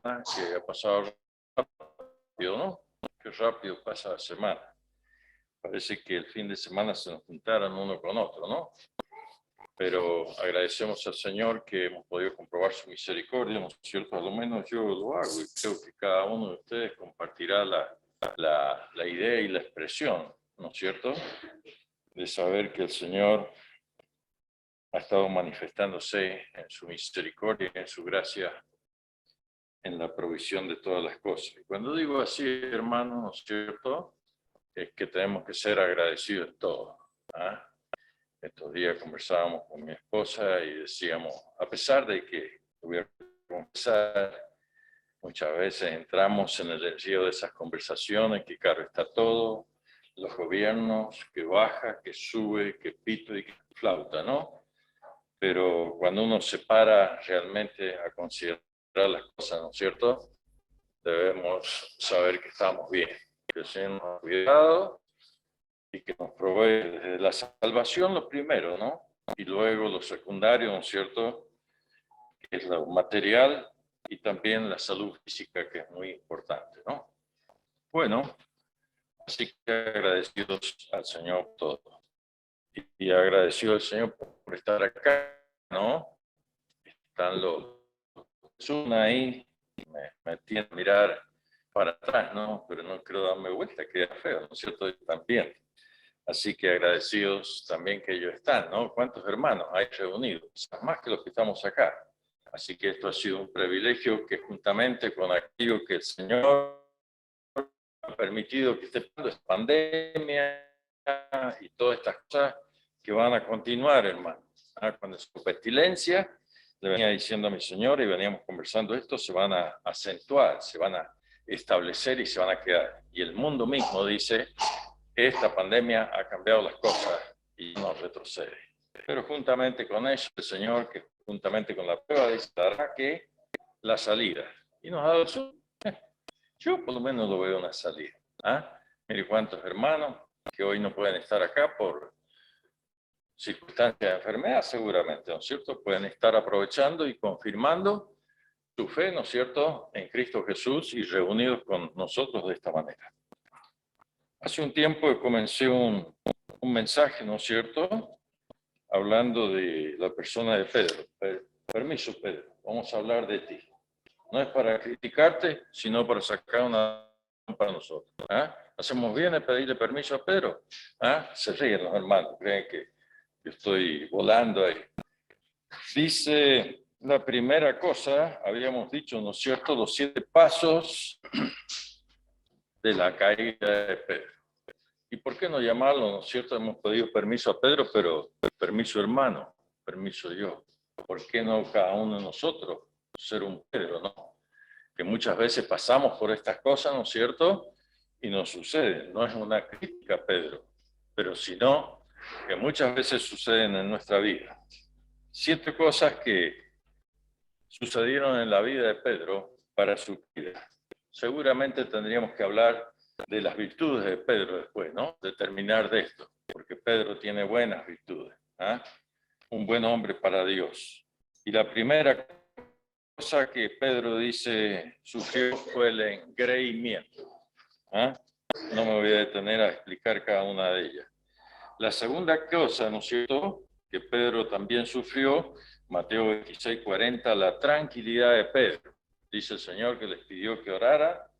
que ha pasado rápido, ¿no? Qué rápido pasa la semana. Parece que el fin de semana se nos juntaron uno con otro, ¿no? Pero agradecemos al Señor que hemos podido comprobar su misericordia, ¿no es cierto? A lo menos yo lo hago y creo que cada uno de ustedes compartirá la idea y la expresión, ¿no es cierto? De saber que el Señor ha estado manifestándose en su misericordia y en su gracia en la provisión de todas las cosas. Y cuando digo así, hermano, ¿no es cierto? Es que tenemos que ser agradecidos en todo. ¿Ah? Estos días conversábamos con mi esposa y decíamos, a pesar de que voy a confesar, muchas veces entramos en el río de esas conversaciones, que caro está todo, los gobiernos, que baja, que sube, que pito y que flauta, ¿no? Pero cuando uno se para realmente a considerar las cosas, ¿no es cierto? Debemos saber que estamos bien, que el Señor nos ha cuidado y que nos provee desde la salvación lo primero, ¿no? Y luego lo secundario, ¿no es cierto? Que es lo material y también la salud física, que es muy importante, ¿no? Bueno, así que agradecidos al Señor por todo. Y agradecido al Señor por estar acá, ¿no? Están los Zoom ahí, me tienen a mirar para atrás, ¿no? Pero no quiero darme vuelta, queda feo, ¿no es cierto? Yo también. Así que agradecidos también que ellos están, ¿no? ¿Cuántos hermanos hay reunidos? Quizás más que los que estamos acá. Así que esto ha sido un privilegio que juntamente con aquello que el Señor ha permitido que esté pasando esta pandemia y todas estas cosas que van a continuar, hermano. Cuando es pestilencia, le venía diciendo a mi Señor y veníamos conversando esto, se van a acentuar, se van a establecer y se van a quedar. Y el mundo mismo dice, esta pandemia ha cambiado las cosas y no retrocede. Pero juntamente con eso, el Señor, que juntamente con la prueba, dice, dará que la salida. Y nos ha dado su... Yo por lo menos lo veo una salida. Mire cuántos hermanos que hoy no pueden estar acá por circunstancias de enfermedad, seguramente, ¿no es cierto? Pueden estar aprovechando y confirmando su fe, ¿no es cierto?, en Cristo Jesús y reunidos con nosotros de esta manera. Hace un tiempo comencé un mensaje, ¿no es cierto?, hablando de la persona de Pedro. Permiso, Pedro, vamos a hablar de ti. No es para criticarte, sino para sacar una para nosotros. ¿Hacemos bien en pedirle permiso a Pedro? Se ríen los hermanos, creen que yo estoy volando ahí. Dice la primera cosa, habíamos dicho, ¿no es cierto?, los 7 pasos de la caída de Pedro. ¿Y por qué no llamarlo, no es cierto? Hemos pedido permiso a Pedro, pero permiso hermano, permiso yo. ¿Por qué no cada uno de nosotros ser un Pedro, no? Que muchas veces pasamos por estas cosas, ¿no es cierto? Y nos sucede. No es una crítica a Pedro, pero sino que muchas veces suceden en nuestra vida. 7 cosas que sucedieron en la vida de Pedro para su vida. Seguramente tendríamos que hablar de las virtudes de Pedro después, ¿no? De terminar de esto, porque Pedro tiene buenas virtudes, un buen hombre para Dios. Y la primera cosa que Pedro dice sufrió fue el engreimiento. No me voy a detener a explicar cada una de ellas. La segunda cosa, ¿no es cierto?, que Pedro también sufrió, Mateo 26:40, la tranquilidad de Pedro. Dice el Señor que les pidió que orara,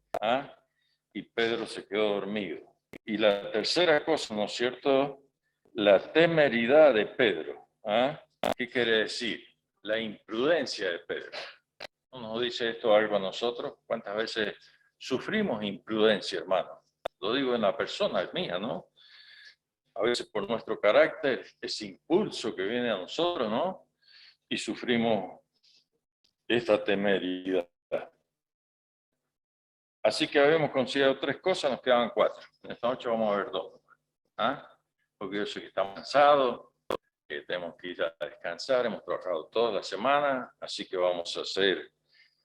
y Pedro se quedó dormido. Y la tercera cosa, ¿no es cierto?, la temeridad de Pedro. ¿Qué quiere decir? La imprudencia de Pedro. ¿No nos dice esto algo a nosotros? ¿Cuántas veces sufrimos imprudencia, hermano? Lo digo en la persona mía, ¿no? A veces por nuestro carácter, ese impulso que viene a nosotros, ¿no? Y sufrimos esta temeridad. Así que habíamos considerado 3 cosas, nos quedaban 4. Esta noche vamos a ver 2. Porque yo sé que estamos cansados, que tenemos que ir a descansar, hemos trabajado toda la semana, así que vamos a hacer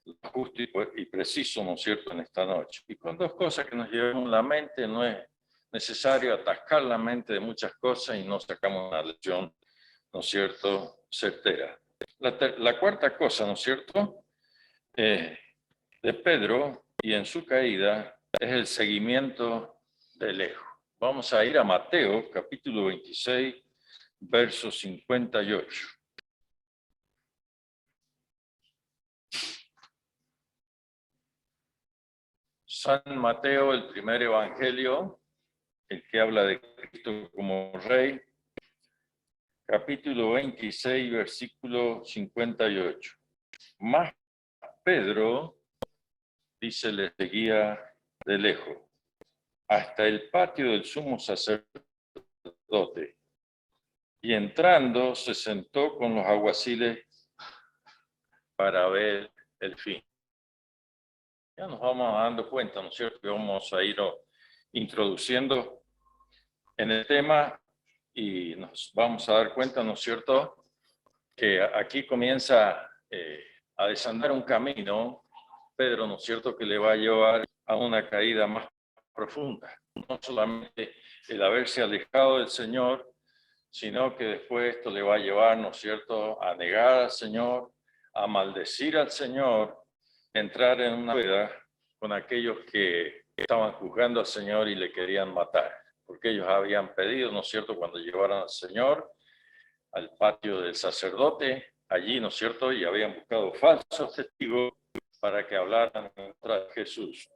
lo justo y preciso, ¿no es cierto?, en esta noche. Y con 2 cosas que nos llevamos la mente, no es necesario atascar la mente de muchas cosas y no sacamos una lección, ¿no es cierto?, certera. La cuarta cosa, ¿no es cierto?, de de Pedro y en su caída es el seguimiento de lejos. Vamos a ir a Mateo, capítulo 26, verso 58. San Mateo, el primer evangelio, el que habla de Cristo como Rey, capítulo 26, versículo 58. Más Pedro, dice, le seguía de lejos, hasta el patio del sumo sacerdote, y entrando se sentó con los alguaciles para ver el fin. Ya nos vamos dando cuenta, ¿no es cierto?, que vamos a ir introduciendo en el tema y nos vamos a dar cuenta, ¿no es cierto?, que aquí comienza a desandar un camino, Pedro, ¿no es cierto?, que le va a llevar a una caída más profunda. No solamente el haberse alejado del Señor, sino que después esto le va a llevar, ¿no es cierto?, a negar al Señor, a maldecir al Señor, entrar en una rueda con aquellos que estaban juzgando al Señor y le querían matar, porque ellos habían pedido, ¿no es cierto?, cuando llevaran al Señor al patio del sacerdote, allí, ¿no es cierto?, y habían buscado falsos testigos para que hablaran contra Jesús.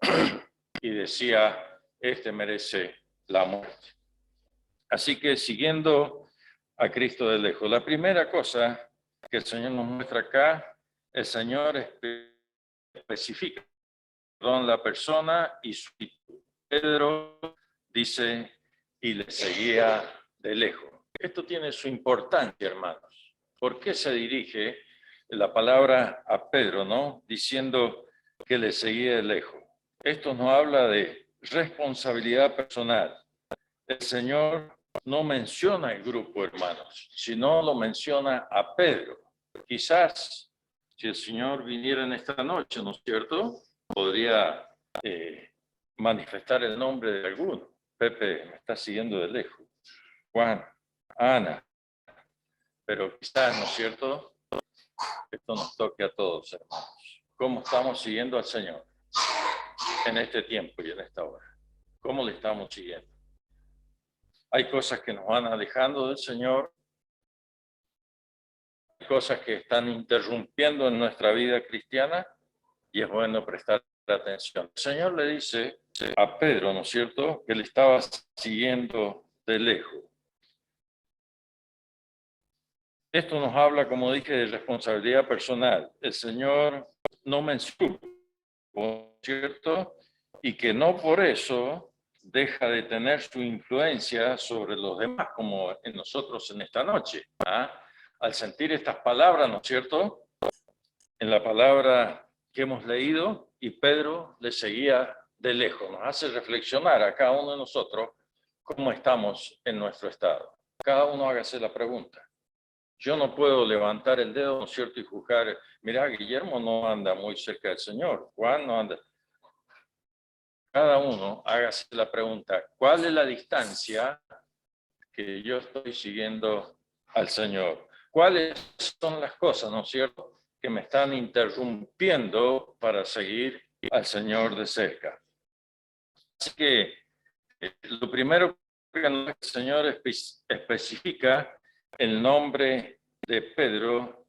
Y decía, este merece la muerte. Así que siguiendo a Cristo de lejos, la primera cosa que el Señor nos muestra acá, el Señor especifica la persona y su actitud. Pedro dice, y le seguía de lejos. Esto tiene su importancia, hermanos. ¿Por qué se dirige la palabra a Pedro, no? Diciendo que le seguía de lejos. Esto nos habla de responsabilidad personal. El Señor no menciona el grupo, hermanos, sino lo menciona a Pedro. Quizás, si el Señor viniera en esta noche, ¿no es cierto?, podría manifestar el nombre de alguno. Pepe me está siguiendo de lejos. Juan, Ana. Pero quizás, ¿no es cierto?, esto nos toque a todos, hermanos. ¿Cómo estamos siguiendo al Señor en este tiempo y en esta hora? ¿Cómo le estamos siguiendo? Hay cosas que nos van alejando del Señor, hay cosas que están interrumpiendo en nuestra vida cristiana y es bueno prestar atención. El Señor le dice a Pedro, ¿no es cierto?, que le estaba siguiendo de lejos. Esto nos habla, como dije, de responsabilidad personal. El Señor no menciona, ¿cierto?, y que no por eso deja de tener su influencia sobre los demás, como en nosotros en esta noche. Al sentir estas palabras, ¿no es cierto?, en la palabra que hemos leído, y Pedro le seguía de lejos. Nos hace reflexionar a cada uno de nosotros cómo estamos en nuestro estado. Cada uno hágase la pregunta. Yo no puedo levantar el dedo, ¿no es cierto?, y juzgar, mira, Guillermo no anda muy cerca del Señor, Juan no anda. Cada uno hágase la pregunta, ¿cuál es la distancia que yo estoy siguiendo al Señor? ¿Cuáles son las cosas, ¿no es cierto?, que me están interrumpiendo para seguir al Señor de cerca? Así que lo primero que el Señor especifica el nombre de Pedro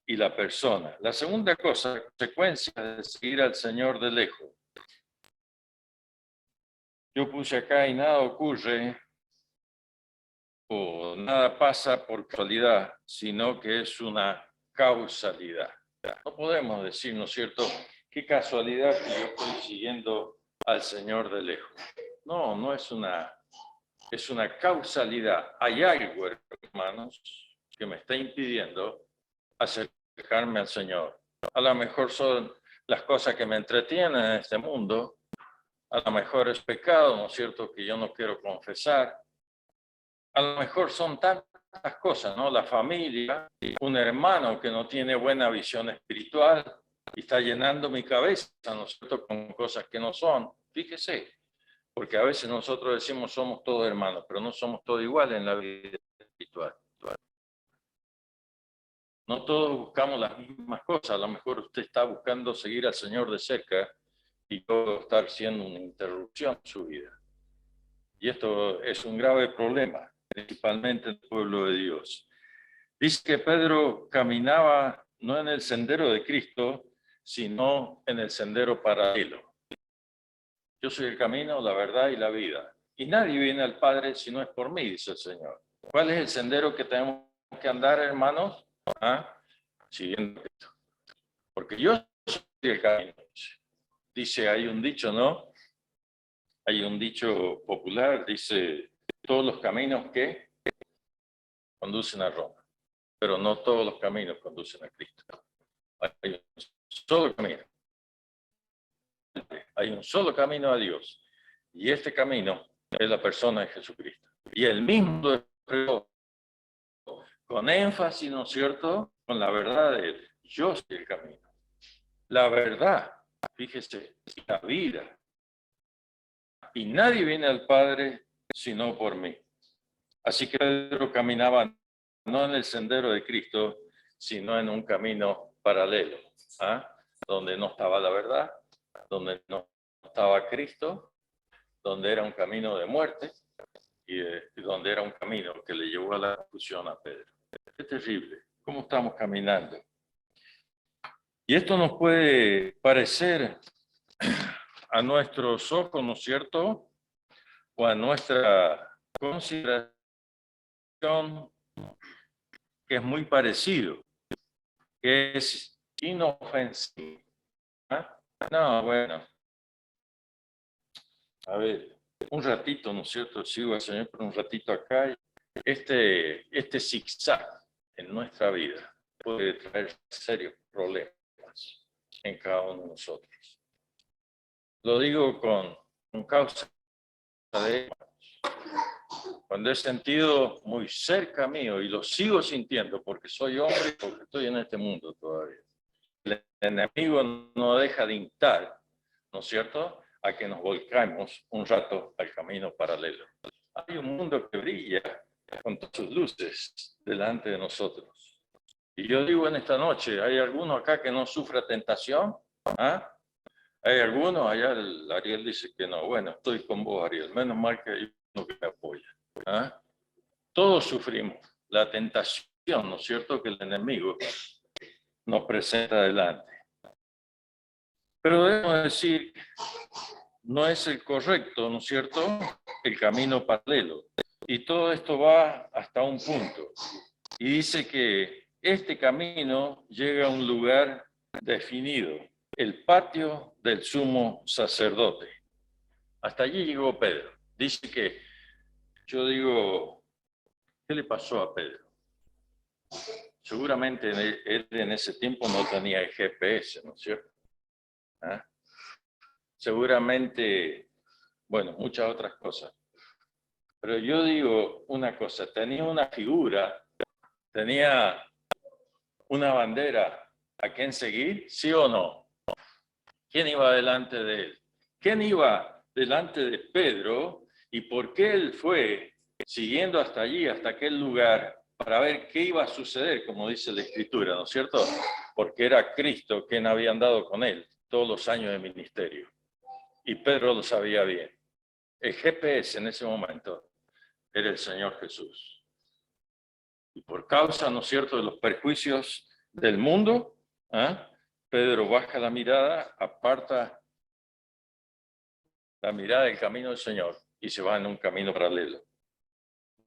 y la persona. La segunda cosa, consecuencia de seguir al Señor de lejos. Yo puse acá y nada ocurre o nada pasa por casualidad, sino que es una causalidad. No podemos decir, ¿no es cierto?, qué casualidad que yo estoy siguiendo al Señor de lejos. No, no es una causalidad. Hay algo, hermanos, que me está impidiendo acercarme al Señor. A lo mejor son las cosas que me entretienen en este mundo, a lo mejor es pecado, ¿no es cierto?, que yo no quiero confesar. A lo mejor son tantas cosas, ¿no? La familia, un hermano que no tiene buena visión espiritual y está llenando mi cabeza, ¿no es cierto?, con cosas que no son. Fíjese, porque a veces nosotros decimos somos todos hermanos, pero no somos todos iguales en la vida espiritual. No todos buscamos las mismas cosas. A lo mejor usted está buscando seguir al Señor de cerca y yo estar siendo una interrupción en su vida. Y esto es un grave problema, principalmente en el pueblo de Dios. Dice que Pedro caminaba no en el sendero de Cristo, sino en el sendero paralelo. Yo soy el camino, la verdad y la vida. Y nadie viene al Padre si no es por mí, dice el Señor. ¿Cuál es el sendero que tenemos que andar, hermanos? Siguiendo a Cristo. Porque yo soy el camino. Dice, hay un dicho, ¿no? Hay un dicho popular, dice, todos los caminos que conducen a Roma, pero no todos los caminos conducen a Cristo. Hay un solo camino. Hay un solo camino a Dios. Y este camino es la persona de Jesucristo. Y el mismo con énfasis, ¿no es cierto? Con la verdad de él. Yo soy el camino. La verdad, fíjese, la vida. Y nadie viene al Padre sino por mí. Así que Pedro caminaba no en el sendero de Cristo, sino en un camino paralelo, donde no estaba la verdad, donde no estaba Cristo, donde era un camino de muerte y donde era un camino que le llevó a la confusión a Pedro. Qué terrible. ¿Cómo estamos caminando? Y esto nos puede parecer a nuestros ojos, ¿no es cierto? O a nuestra consideración que es muy parecido, que es inofensivo. No, bueno. A ver, un ratito, ¿no es cierto? Sigo al Señor por un ratito acá. Este zigzag en nuestra vida puede traer serios problemas en cada uno de nosotros. Lo digo con causa de cuando he sentido muy cerca mío y lo sigo sintiendo porque soy hombre y porque estoy en este mundo todavía. El enemigo no deja de instar, ¿no es cierto?, a que nos volcamos un rato al camino paralelo. Hay un mundo que brilla con todas sus luces delante de nosotros. Y yo digo en esta noche, ¿hay alguno acá que no sufra tentación? ¿Hay alguno? Allá el Ariel dice que no. Bueno, estoy con vos, Ariel. Menos mal que hay uno que me apoya. Todos sufrimos la tentación, ¿no es cierto?, que el enemigo nos presenta delante. Pero debemos decir, no es el correcto, ¿no es cierto?, el camino paralelo. Y todo esto va hasta un punto. Y dice que este camino llega a un lugar definido, el patio del sumo sacerdote. Hasta allí llegó Pedro. Dice que, yo digo, ¿qué le pasó a Pedro? Seguramente él en ese tiempo no tenía el GPS, ¿no es cierto? Seguramente, bueno, muchas otras cosas. Pero yo digo una cosa, tenía una figura, tenía una bandera a quién seguir, ¿sí o no? ¿Quién iba delante de él? ¿Quién iba delante de Pedro y por qué él fue siguiendo hasta allí, hasta aquel lugar, para ver qué iba a suceder, como dice la Escritura, ¿no es cierto? Porque era Cristo quien había andado con él todos los años de ministerio. Y Pedro lo sabía bien. El GPS en ese momento era el Señor Jesús. Y por causa, ¿no es cierto?, de los perjuicios del mundo, Pedro baja la mirada, aparta la mirada del camino del Señor y se va en un camino paralelo.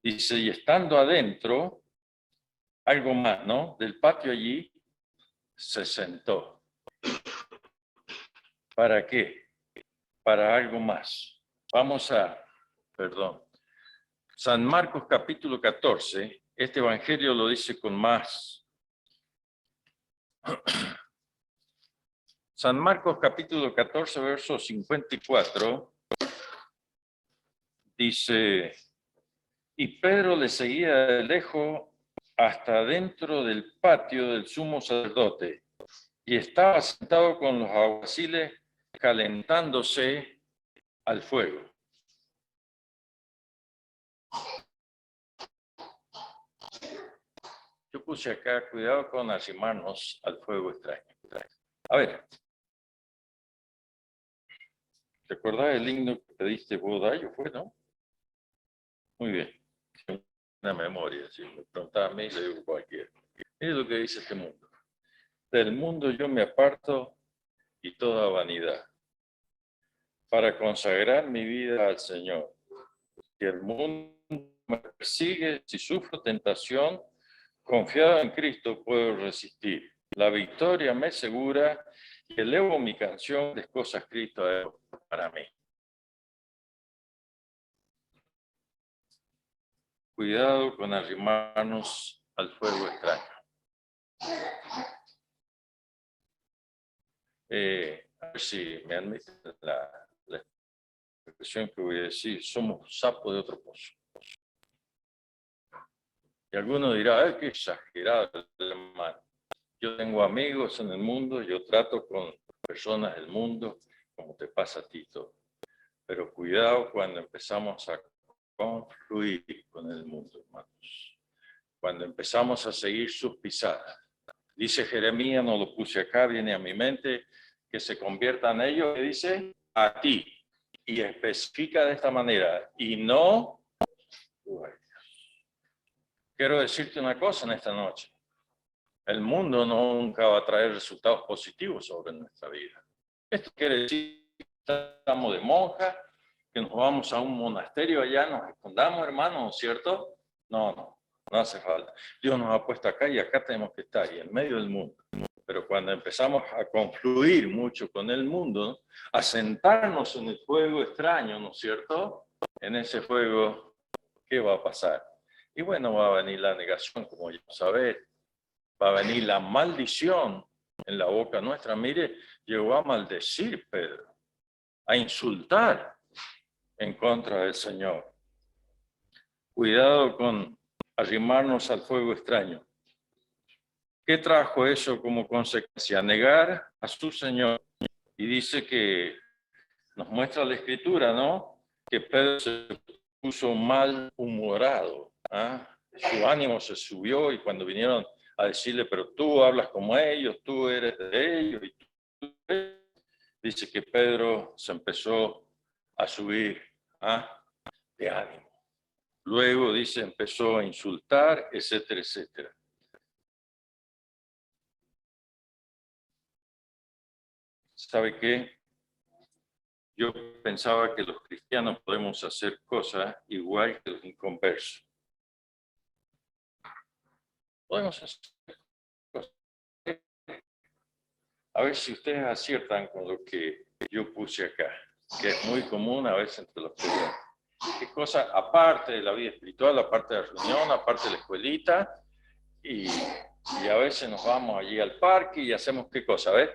Dice, y estando adentro, algo más, ¿no?, del patio allí, se sentó. ¿Para qué? Para algo más. Vamos a, San Marcos capítulo 14, este evangelio lo dice con más. San Marcos capítulo 14, verso 54, dice, y Pedro le seguía de lejos hasta dentro del patio del sumo sacerdote, y estaba sentado con los alguaciles calentándose al fuego. yo puse acá, cuidado con arrimarnos al fuego extraño. A ver, ¿te acordás del himno que pediste vos, Dayo? Fue, ¿no? Muy bien. Una memoria, si me preguntaba a mí, le digo cualquiera. Es lo que dice este mundo. Del mundo yo me aparto y toda vanidad, para consagrar mi vida al Señor. Si el mundo me persigue, si sufro tentación, confiado en Cristo puedo resistir. La victoria me asegura y elevo mi canción de cosas Cristo ha hecho para mí. Cuidado con arrimarnos al fuego extraño. A ver si me admiten la expresión que voy a decir, somos sapos de otro pozo. Y alguno dirá, qué exagerado, hermano. Yo tengo amigos en el mundo, yo trato con personas del mundo, como te pasa a ti todo. Pero cuidado cuando empezamos a confluir con el mundo, hermanos. Cuando empezamos a seguir sus pisadas. Dice Jeremías, no lo puse acá, viene a mi mente, que se conviertan ellos, que dice, a ti. Y especifica de esta manera, y no... Quiero decirte una cosa en esta noche. El mundo nunca va a traer resultados positivos sobre nuestra vida. Esto quiere decir que estamos de monja, que nos vamos a un monasterio allá, nos escondamos, hermanos, ¿cierto? No hace falta. Dios nos ha puesto acá y acá tenemos que estar, y en medio del mundo. Pero cuando empezamos a confluir mucho con el mundo, a sentarnos en el fuego extraño, ¿no es cierto? En ese fuego, ¿qué va a pasar? Y bueno, va a venir la negación, como ya sabéis. Va a venir la maldición en la boca nuestra. Mire, llegó a maldecir Pedro, a insultar en contra del Señor. Cuidado con arrimarnos al fuego extraño. ¿Qué trajo eso como consecuencia? Negar a su Señor. Y dice que nos muestra la Escritura, ¿no? Que Pedro se puso malhumorado. Su ánimo se subió y cuando vinieron a decirle, pero tú hablas como ellos, tú eres de ellos, y tú dice que Pedro se empezó a subir de ánimo. Luego, dice, empezó a insultar, etcétera, etcétera. ¿Sabe qué? Yo pensaba que los cristianos podemos hacer cosas igual que los inconversos. Podemos hacer cosas. A ver si ustedes aciertan con lo que yo puse acá, que es muy común a veces entre los cristianos. ¿Qué cosa? Aparte de la vida espiritual, aparte de la reunión, aparte de la escuelita, y a veces nos vamos allí al parque y hacemos qué cosa, ¿ves?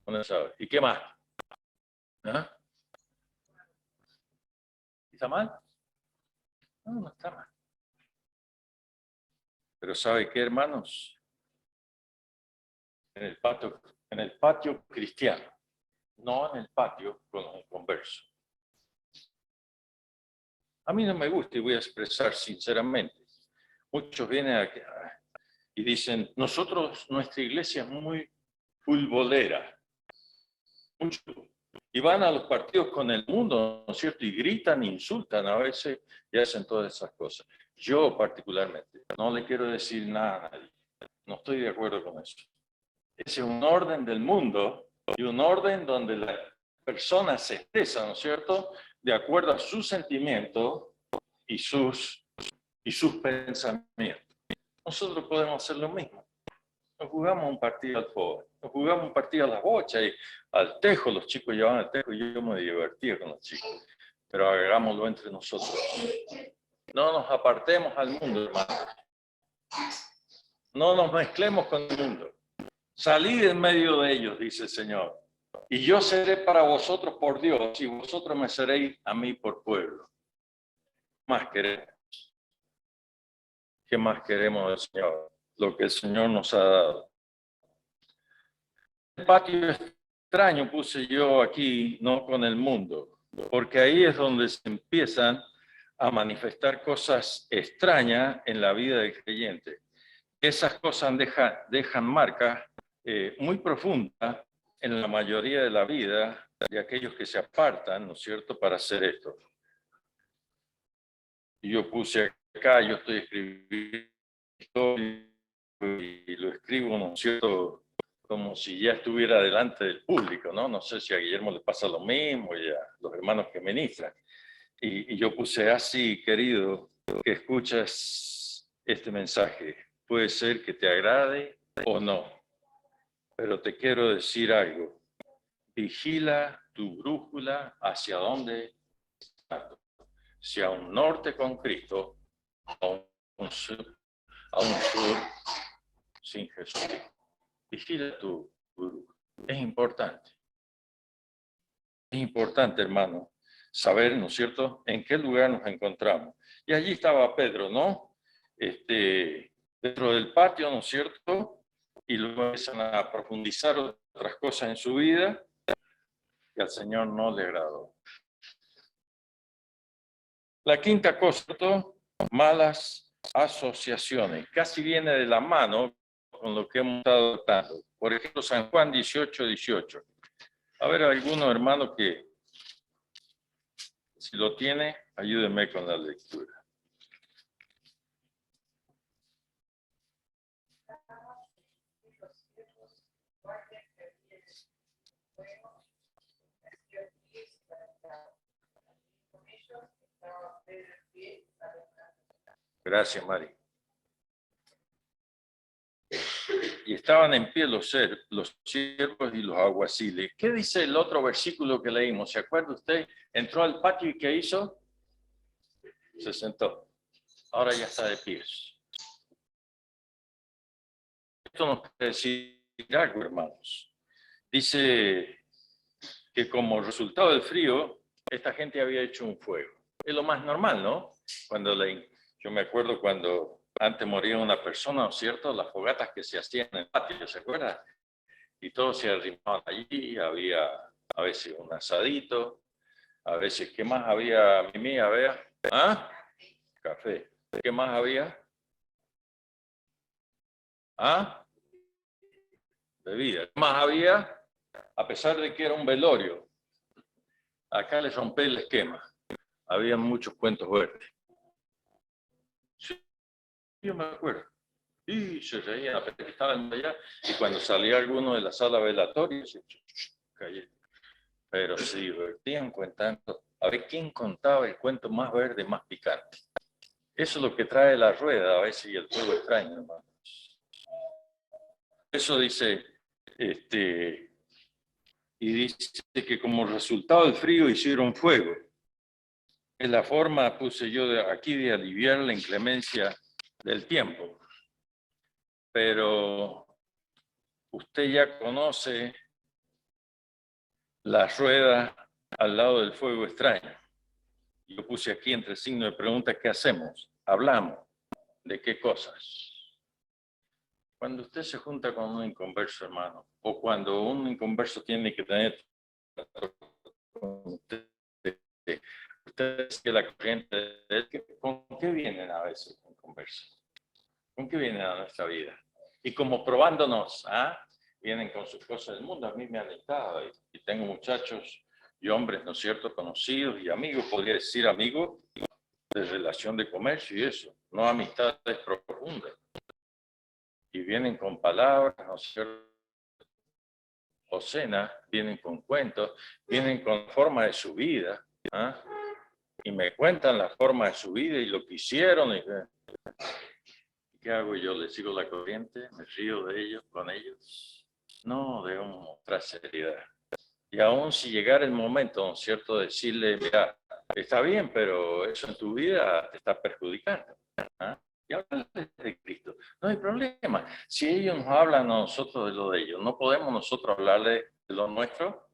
Uno sabe. ¿Y qué más? ¿Ah? ¿Está mal? No está mal. Pero ¿sabe qué, hermanos? En el patio cristiano, no en el patio con los inconversos. A mí no me gusta y voy a expresar sinceramente. Muchos vienen aquí y dicen, nuestra iglesia es muy futbolera. Mucho. Y van a los partidos con el mundo, ¿no es cierto? Y gritan, insultan a veces y hacen todas esas cosas. Yo particularmente no le quiero decir nada a nadie. No estoy de acuerdo con eso. Ese es un orden del mundo y un orden donde la persona se expresa, ¿no es cierto?, de acuerdo a sus sentimientos y sus pensamientos. Nosotros podemos hacer lo mismo. Nos jugamos un partido al fútbol, nos jugamos un partido a la bocha y al tejo. Los chicos llevaban al tejo y yo me divertía con los chicos. Pero hagámoslo entre nosotros. No nos apartemos al mundo, hermano. No nos mezclemos con el mundo. Salid en medio de ellos, dice el Señor. Y yo seré para vosotros por Dios, y vosotros me seréis a mí por pueblo. ¿Qué más queremos? ¿Qué más queremos del Señor? Lo que el Señor nos ha dado. El patio extraño puse yo aquí, no con el mundo, porque ahí es donde se empiezan a manifestar cosas extrañas en la vida del creyente. esas cosas dejan marcas muy profundas en la mayoría de la vida de aquellos que se apartan, ¿no es cierto?, para hacer esto. Y yo puse acá, yo estoy escribiendo y lo escribo, ¿no es cierto?, como si ya estuviera delante del público, ¿no? No sé si a Guillermo le pasa lo mismo y a los hermanos que ministran. Y yo puse así, querido, que escuchas este mensaje. Puede ser que te agrade o no, pero te quiero decir algo. Vigila tu brújula hacia dónde está. Si a un norte con Cristo, a un sur sin Jesús. Vigila tu brújula. Es importante. Es importante, hermano, saber, ¿no es cierto?, en qué lugar nos encontramos. Y allí estaba Pedro, ¿no? Dentro del patio, ¿no es cierto? Y luego empiezan a profundizar otras cosas en su vida y al Señor no le agradó. La quinta cosa, ¿no? Malas asociaciones. Casi viene de la mano con lo que hemos estado tratando. Por ejemplo, San Juan 18:18. A ver, alguno hermano que, si lo tiene, ayúdeme con la lectura. Gracias, Mari. Y estaban en pie los siervos y los aguaciles. ¿Qué dice el otro versículo que leímos? ¿Se acuerda usted? Entró al patio y ¿qué hizo? Se sentó. Ahora ya está de pies. Esto nos quiere decir algo, hermanos. Dice que como resultado del frío, esta gente había hecho un fuego. Es lo más normal, ¿no? Yo me acuerdo cuando antes moría una persona, ¿no es cierto? Las fogatas que se hacían en el patio, ¿se acuerda? Y todos se arrimaban allí, había a veces un asadito, a veces, ¿qué más había, Mimi? ¿Había? ¿Ah? Café. ¿Qué más había? ¿Ah? Bebida. ¿Qué más había? A pesar de que era un velorio, acá les rompí el esquema. Había muchos cuentos verdes. Sí, yo me acuerdo. Y se reían, que estaban allá, y cuando salía alguno de la sala velatoria, se callé. Pero se divertían contando, a ver quién contaba el cuento más verde, más picante. Eso es lo que trae la rueda a veces y el fuego extraño, hermanos. Eso dice, y dice que como resultado del frío hicieron fuego. Es la forma, puse yo aquí, de aliviar la inclemencia del tiempo. Pero usted ya conoce la rueda al lado del fuego extraño. Yo puse aquí entre signo de pregunta, ¿qué hacemos? Hablamos. ¿De qué cosas? Cuando usted se junta con un inconverso, hermano, o cuando un inconverso tiene que tener con usted, usted es que la corriente, ¿con qué vienen a veces los inconversos? ¿Con qué vienen a nuestra vida? Y como probándonos, vienen con sus cosas del mundo. A mí me han estado, y tengo muchachos y hombres, ¿no es cierto?, conocidos y amigos, podría decir amigos, de relación de comercio y eso, no amistades profundas. Y vienen con palabras, ¿no es cierto?, o cenas, vienen con cuentos, vienen con forma de su vida, y me cuentan la forma de su vida y lo que hicieron. ¿Qué hago yo? ¿Les sigo la corriente? ¿Me río de ellos, con ellos? No, debemos mostrar seriedad. Y aún si llegara el momento, ¿no es cierto?, de decirle, mira, está bien, pero eso en tu vida te está perjudicando. Y hablarles de Cristo. No hay problema. Si ellos nos hablan a nosotros de lo de ellos, ¿no podemos nosotros hablarles de lo nuestro?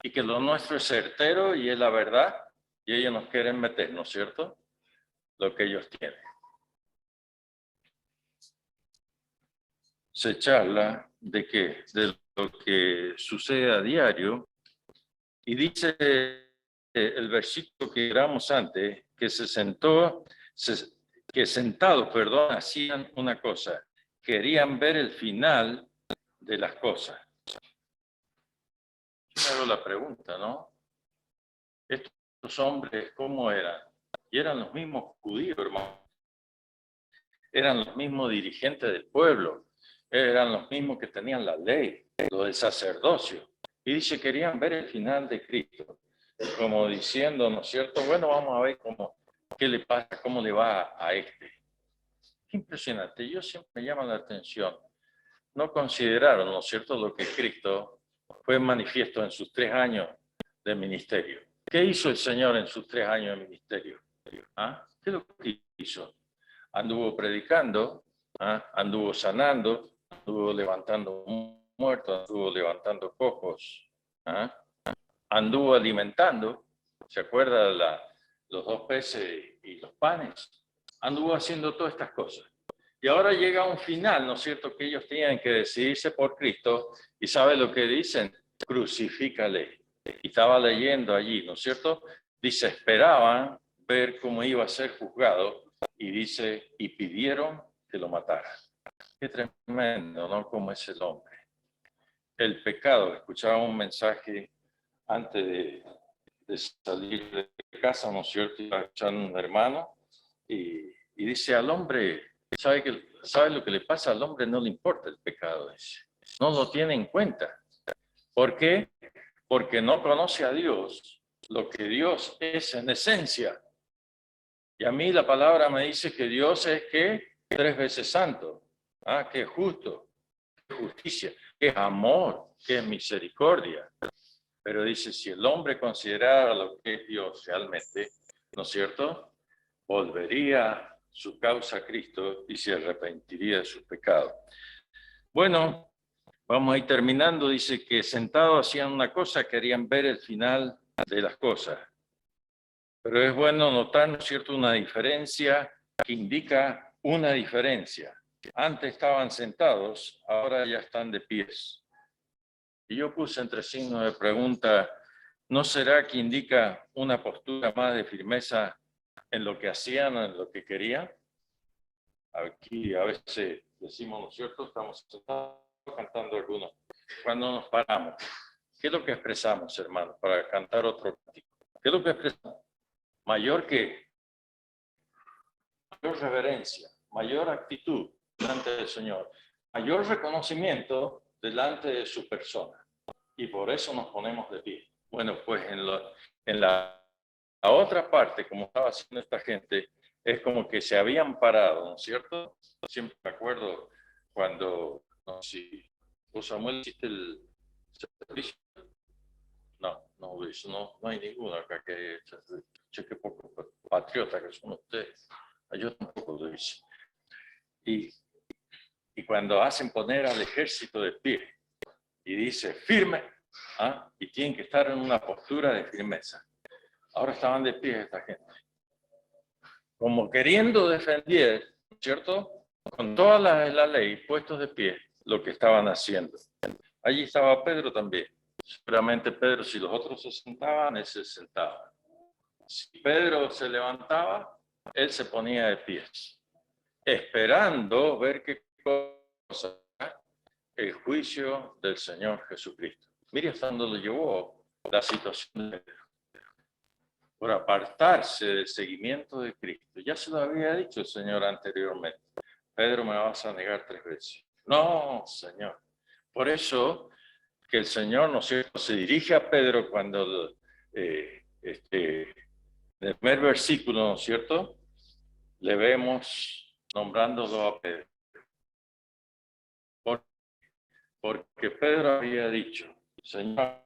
Y que lo nuestro es certero y es la verdad, y ellos nos quieren meter, ¿no es cierto?, lo que ellos tienen. Se charla de qué, de lo que sucede a diario, y dice el versículo que éramos antes, que sentados, hacían una cosa, querían ver el final de las cosas. Yo me hago la pregunta, ¿no? Estos hombres, ¿cómo eran? Y eran los mismos judíos, hermano. Eran los mismos dirigentes del pueblo. Eran los mismos que tenían la ley, lo del sacerdocio. Y dice, querían ver el final de Cristo. Como diciendo, ¿no es cierto? Bueno, vamos a ver qué le pasa, cómo le va a este. Qué impresionante. Yo siempre me llama la atención. No consideraron, ¿no es cierto?, lo que Cristo fue manifiesto en sus 3 años de ministerio. ¿Qué hizo el Señor en sus 3 años de ministerio? ¿Ah? ¿Qué es lo que hizo? Anduvo predicando, ¿ah? Anduvo sanando, anduvo levantando muertos, anduvo levantando cojos, ¿ah? Anduvo alimentando, ¿se acuerda los 2 peces y los panes? Anduvo haciendo todas estas cosas. Y ahora llega un final, ¿no es cierto?, que ellos tenían que decidirse por Cristo. ¿Y sabe lo que dicen? Crucifícale. Y estaba leyendo allí, ¿no es cierto? Dice, esperaban ver cómo iba a ser juzgado. Y dice, y pidieron que lo mataran. Qué tremendo, ¿no? Como es el hombre. El pecado. Escuchaba un mensaje antes de salir de casa, ¿no es cierto? Iba escuchando un hermano y dice al hombre, ¿sabe lo que le pasa al hombre? No le importa el pecado, dice. No lo tiene en cuenta. ¿Por qué? Porque no conoce a Dios, lo que Dios es en esencia. Y a mí la palabra me dice que Dios es que 3 veces santo, que es justo, que es justicia, que es amor, que es misericordia. Pero dice, si el hombre considerara lo que es Dios realmente, ¿no es cierto?, volvería su causa a Cristo y se arrepentiría de sus pecados. Bueno, vamos a ir terminando. Dice que sentados hacían una cosa, querían ver el final de las cosas. Pero es bueno notar, ¿no es cierto?, una diferencia que indica una diferencia. Antes estaban sentados, ahora ya están de pies. Y yo puse entre signos de pregunta, ¿no será que indica una postura más de firmeza en lo que hacían o en lo que querían? Aquí a veces decimos, ¿no es cierto?, estamos sentados cantando algunos. Cuando nos paramos, ¿qué es lo que expresamos, hermanos, para cantar otro cántico? ¿Qué es lo que expresamos? Mayor reverencia, mayor actitud delante del Señor, mayor reconocimiento delante de su persona. Y por eso nos ponemos de pie. Bueno, pues en la otra parte, como estaba haciendo esta gente, es como que se habían parado, ¿no es cierto? Siempre me acuerdo cuando, no sé si vos, Samuel, hiciste el servicio. No, Luis, no hay ninguno acá que cheque poco patriota que son ustedes. Yo tampoco lo hice. Y cuando hacen poner al ejército de pie y dice firme, y tienen que estar en una postura de firmeza. Ahora estaban de pie esta gente. Como queriendo defender, ¿cierto?, con toda la ley, puestos de pie, lo que estaban haciendo. Allí estaba Pedro también. Seguramente Pedro, si los otros se sentaban, él se sentaba. Si Pedro se levantaba, él se ponía de pies, esperando ver qué cosa, el juicio del Señor Jesucristo. Mire hasta dónde lo llevó la situación de Pedro, por apartarse del seguimiento de Cristo. Ya se lo había dicho el Señor anteriormente. Pedro, me vas a negar 3 veces. No, Señor. Por eso que el Señor, ¿no es cierto?, se dirige a Pedro cuando en el primer versículo, ¿no es cierto?, le vemos nombrándolo a Pedro. Porque Pedro había dicho, Señor,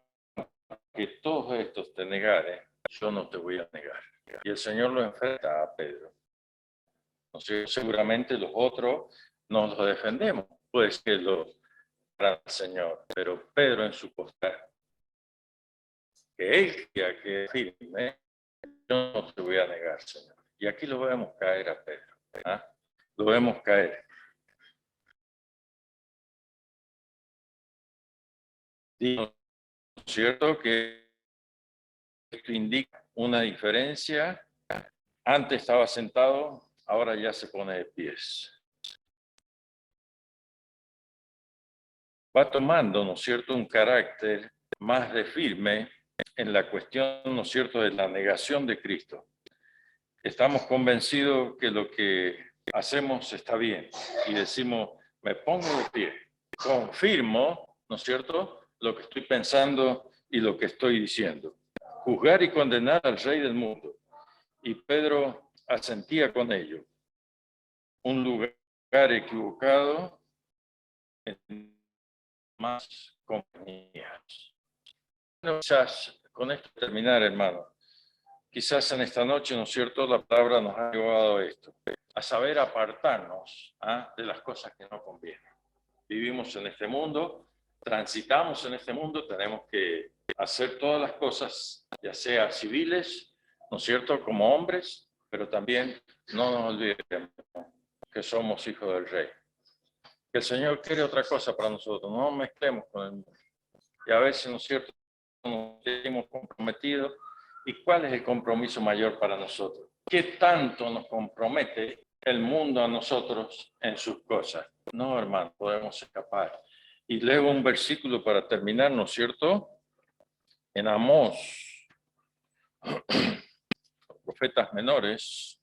que todos estos te negaren, yo no te voy a negar. Y el Señor lo enfrenta a Pedro. No sé, seguramente los otros nos lo defendemos, pues que lo para el Señor, pero Pedro en su postura, que él que firme, yo no te voy a negar, Señor. Y aquí lo vemos caer a Pedro. Lo vemos caer. Digo, ¿cierto?, que esto indica una diferencia. Antes estaba sentado, ahora ya se pone de pies. va tomando, ¿no es cierto?, un carácter más de firme en la cuestión, ¿no es cierto?, de la negación de Cristo. Estamos convencidos que lo que hacemos está bien y decimos, me pongo de pie, confirmo, ¿no es cierto?, lo que estoy pensando y lo que estoy diciendo. Juzgar y condenar al Rey del mundo. Y Pedro asentía con ello. Un lugar equivocado en más compañías. Bueno, quizás con esto terminar, hermano. Quizás en esta noche, ¿no es cierto?, la palabra nos ha llevado a esto, a saber apartarnos de las cosas que no convienen. Vivimos en este mundo, transitamos en este mundo, tenemos que hacer todas las cosas, ya sea civiles, ¿no es cierto?, como hombres, pero también no nos olvidemos que somos hijos del Rey. Que el Señor quiere otra cosa para nosotros, no nos mezclemos con el mundo. Y a veces, ¿no es cierto?, nos hemos comprometido. ¿Y cuál es el compromiso mayor para nosotros? ¿Qué tanto nos compromete el mundo a nosotros en sus cosas? No, hermano, podemos escapar. Y luego un versículo para terminar, ¿no es cierto? En Amós, profetas menores,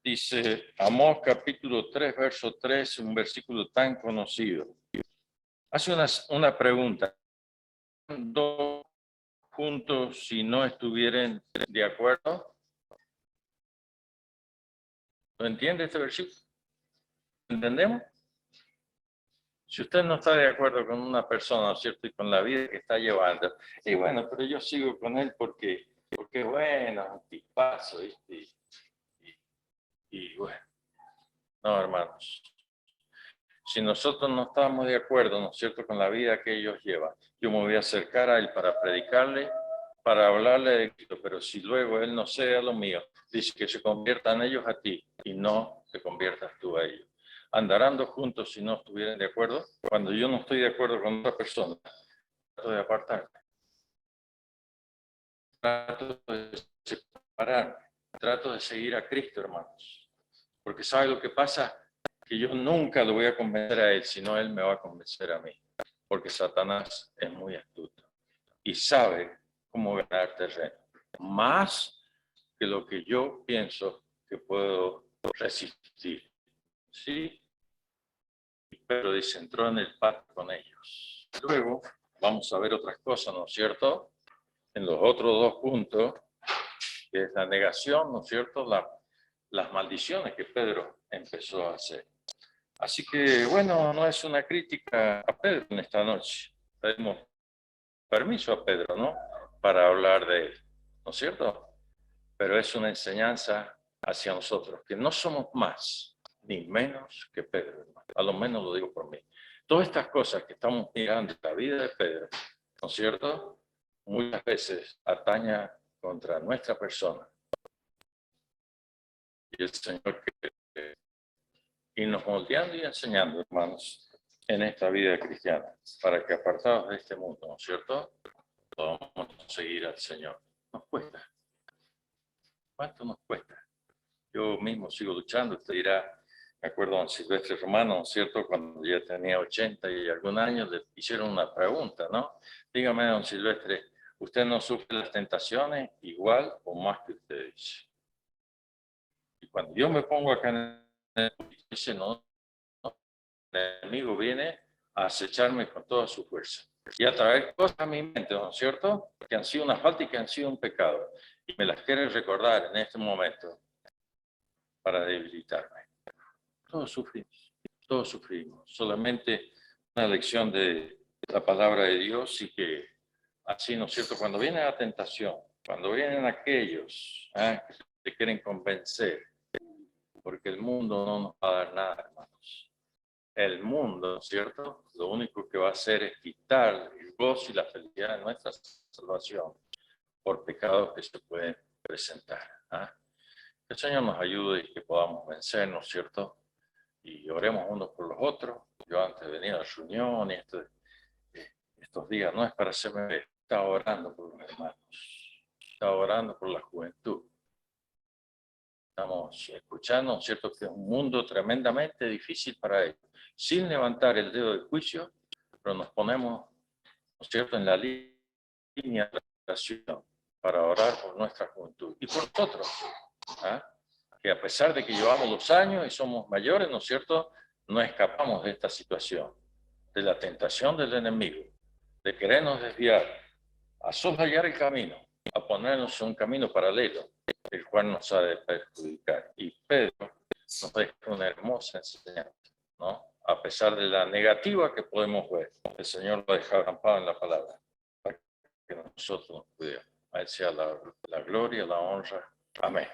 dice Amós capítulo 3, verso 3, un versículo tan conocido. Hace una pregunta. Dos juntos si no estuvieran de acuerdo. ¿Lo entiende este versículo? ¿Entendemos? Si usted no está de acuerdo con una persona, ¿no es cierto?, y con la vida que está llevando, y bueno, pero yo sigo con él porque bueno, un tipazo, ¿viste? Y bueno, no, hermanos. Si nosotros no estamos de acuerdo, ¿no es cierto?, con la vida que ellos llevan, yo me voy a acercar a él para predicarle, para hablarle de Cristo, pero si luego él no sea lo mío, dice que se conviertan ellos a ti y no te conviertas tú a ellos. Andarán dos juntos si no estuvieran de acuerdo. Cuando yo no estoy de acuerdo con otra persona, trato de apartarme, trato de separarme, trato de seguir a Cristo, hermanos. Porque ¿sabe lo que pasa? Que yo nunca lo voy a convencer a él, sino él me va a convencer a mí. Porque Satanás es muy astuto y sabe cómo ganar terreno. Más que lo que yo pienso que puedo resistir. ¿Sí? Pero dice, entró en el pacto con ellos. Luego vamos a ver otras cosas, ¿no es cierto? En los otros dos puntos, que es la negación, ¿no es cierto? Las maldiciones que Pedro empezó a hacer. Así que, bueno, no es una crítica a Pedro en esta noche. Pedimos permiso a Pedro, ¿no?, para hablar de él, ¿no es cierto? Pero es una enseñanza hacia nosotros, que no somos más ni menos que Pedro, hermano. A lo menos lo digo por mí. Todas estas cosas que estamos mirando en la vida de Pedro, ¿no es cierto?, muchas veces ataña contra nuestra persona. Y el Señor quiere irnos moldeando y enseñando, hermanos, en esta vida cristiana, para que apartados de este mundo, ¿no es cierto?, podamos seguir al Señor. Nos cuesta. ¿Cuánto nos cuesta? Yo mismo sigo luchando. Usted dirá, me acuerdo a don Silvestre Romano, ¿no es cierto?, cuando ya tenía 80 y algún año, le hicieron una pregunta, ¿no? Dígame, don Silvestre, ¿usted no sufre las tentaciones igual o más que ustedes? Y cuando yo me pongo acá en el dice, no, el enemigo viene a acecharme con toda su fuerza y a traer cosas a mi mente, ¿no es cierto?, que han sido una falta y que han sido un pecado. Y me las quiere recordar en este momento para debilitarme. Todos sufrimos. Solamente una lección de la palabra de Dios y que así, ¿no es cierto?, cuando viene la tentación, cuando vienen aquellos que te quieren convencer, porque el mundo no nos va a dar nada, hermanos. El mundo, ¿cierto?, lo único que va a hacer es quitar el gozo y la felicidad de nuestra salvación por pecados que se pueden presentar. Que el Señor nos ayude y que podamos vencer, ¿no es cierto?, y oremos unos por los otros. Yo antes de venir a la reunión y estos días no es para hacerme ver, estaba orando por los hermanos, estaba orando por la juventud. Estamos escuchando, ¿no es cierto?, que es un mundo tremendamente difícil para ellos. sin levantar el dedo de juicio, pero nos ponemos, ¿no es cierto?, en la línea de la oración para orar por nuestra juventud y por nosotros, ¿ah? Que a pesar de que llevamos los años y somos mayores, ¿no es cierto?, no escapamos de esta situación, de la tentación del enemigo, de querernos desviar, a soslayar el camino, a ponernos en un camino paralelo, el cual nos ha de perjudicar. Y Pedro nos deja una hermosa enseñanza, ¿no? A pesar de la negativa que podemos ver, el Señor lo ha dejado estampado en la palabra, para que nosotros nos cuidemos. A Él sea la gloria, la honra. Amén.